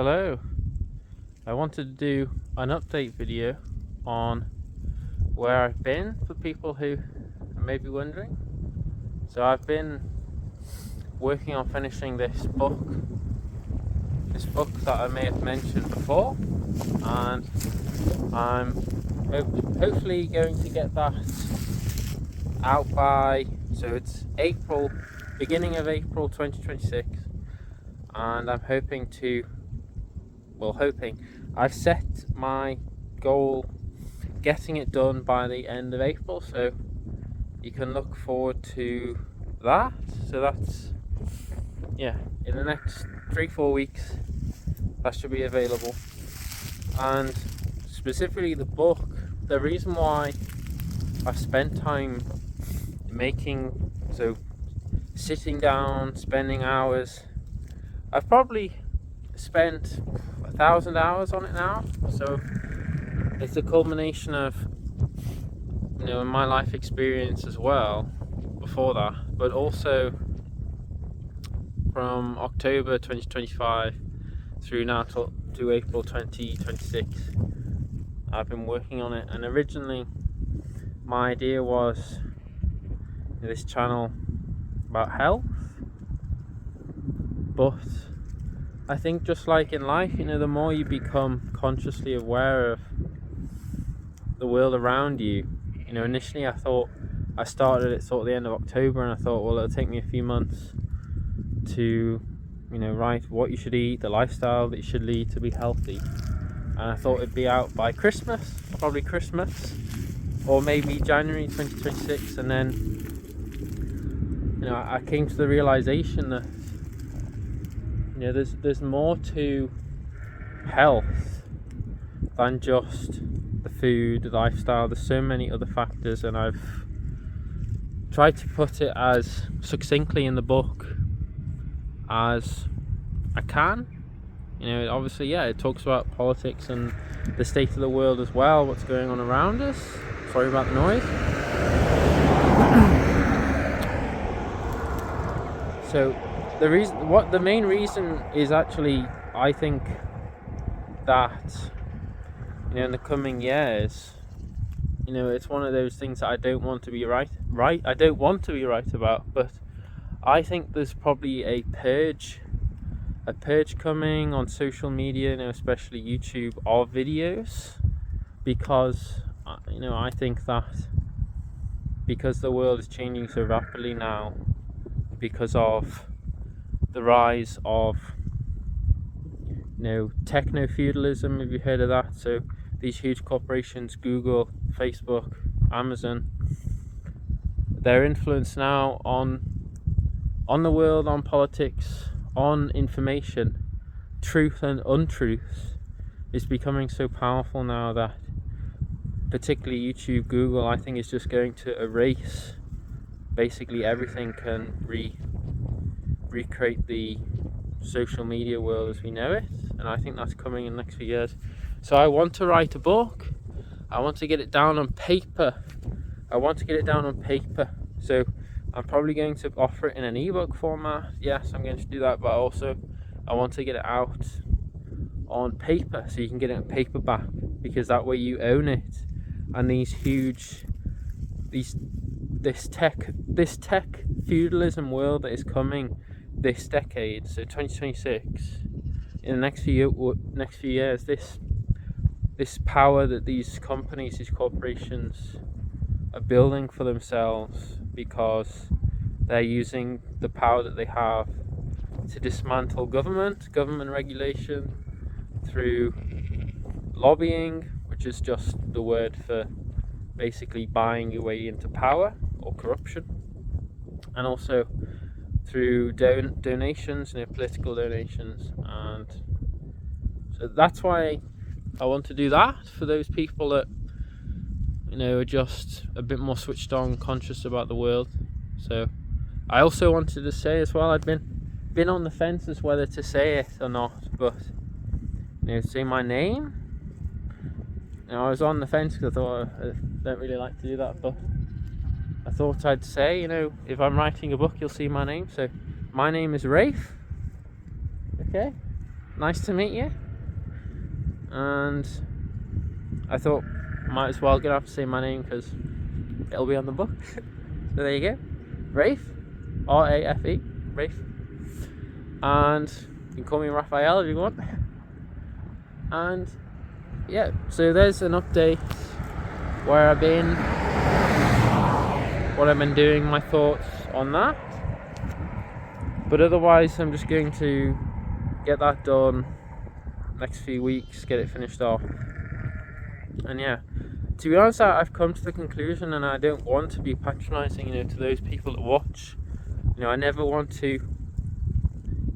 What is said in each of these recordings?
Hello. I wanted to do an update video on where I've been for people who may be wondering. So I've been working on finishing this book that I may have mentioned before, and I'm hopefully going to get that out by, so it's beginning of April 2026, and I'm I've set my goal getting it done by the end of April, so you can look forward to that. So that's, in the next 3-4 weeks that should be available. And specifically the book, the reason why I've spent time sitting down, spending hours, I've probably spent 1,000 hours on it now, so it's a culmination of my life experience as well before that, but also from October 2025 through now to April 2026 I've been working on it. And originally my idea was this channel about health, but I think just like in life, the more you become consciously aware of the world around you, initially I started at sort of the end of October, and I thought, well, it'll take me a few months to write what you should eat, the lifestyle that you should lead to be healthy, and I thought it'd be out by probably Christmas or maybe January 2026. And then I came to the realization that there's more to health than just the food, the lifestyle. There's so many other factors, and I've tried to put it as succinctly in the book as I can. Obviously, it talks about politics and the state of the world as well, what's going on around us. Sorry about the noise. So the main reason is actually, I think that in the coming years, it's one of those things that I don't want to be right about, but I think there's probably a purge coming on social media, especially YouTube, of videos, because I think that because the world is changing so rapidly now, because of the rise of techno-feudalism, have you heard of that? So these huge corporations, Google, Facebook, Amazon, their influence now on the world, on politics, on information, truth and untruths, is becoming so powerful now that particularly YouTube, Google, I think is just going to erase basically everything, can recreate the social media world as we know it, and I think that's coming in the next few years. So I want to write a book. I want to get it down on paper. So I'm probably going to offer it in an ebook format. Yes, I'm going to do that, but also I want to get it out on paper, so you can get it in paperback, because that way you own it. And this tech feudalism world that is coming this decade, so 2026, in the next few years, this power that these companies, these corporations are building for themselves, because they're using the power that they have to dismantle government regulation through lobbying, which is just the word for basically buying your way into power or corruption, and also through donations, political donations. And so that's why I want to do that, for those people that are just a bit more switched on, conscious about the world. So I also wanted to say as well, I'd been on the fence as whether to say it or not, but say my name. I was on the fence because I thought I don't really like to do that, but I thought I'd say, if I'm writing a book, you'll see my name. So my name is Rafe. Okay. nice to meet you. And I thought might as well get up to say my name because it'll be on the book. So there you go, Rafe, R-A-F-E, Rafe. And you can call me Raphael if you want. And yeah, so there's an update where I've been, what I've been doing, my thoughts on that. But otherwise, I'm just going to get that done next few weeks, get it finished off. And yeah, to be honest, I've come to the conclusion, and I don't want to be patronizing, to those people that watch. I never want to,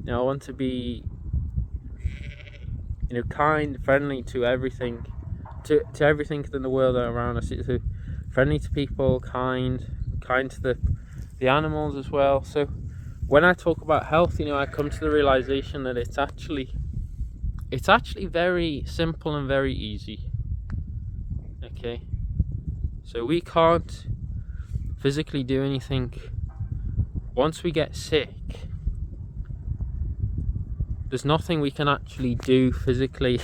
I want to be, kind, friendly to everything, to everything in the world around us. So friendly to people, kind to the animals as well. So when I talk about health, I come to the realization that it's actually very simple and very easy. Okay, so we can't physically do anything once we get sick. There's nothing we can actually do physically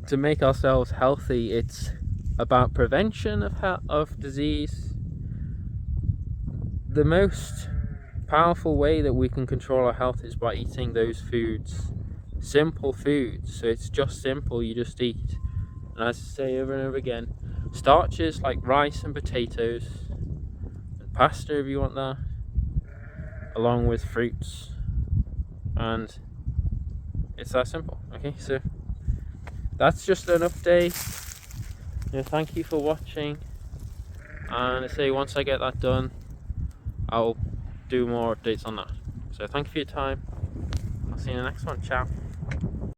to make ourselves healthy. It's about prevention of disease. The most powerful way that we can control our health is by eating those foods, simple foods. So it's just simple, you just eat. And as I say over and over again, starches like rice and potatoes, and pasta if you want that, along with fruits. And it's that simple. Okay, so that's just an update. Thank you for watching. And I say once I get that done, I'll do more updates on that. So thank you for your time. I'll see you in the next one. Ciao.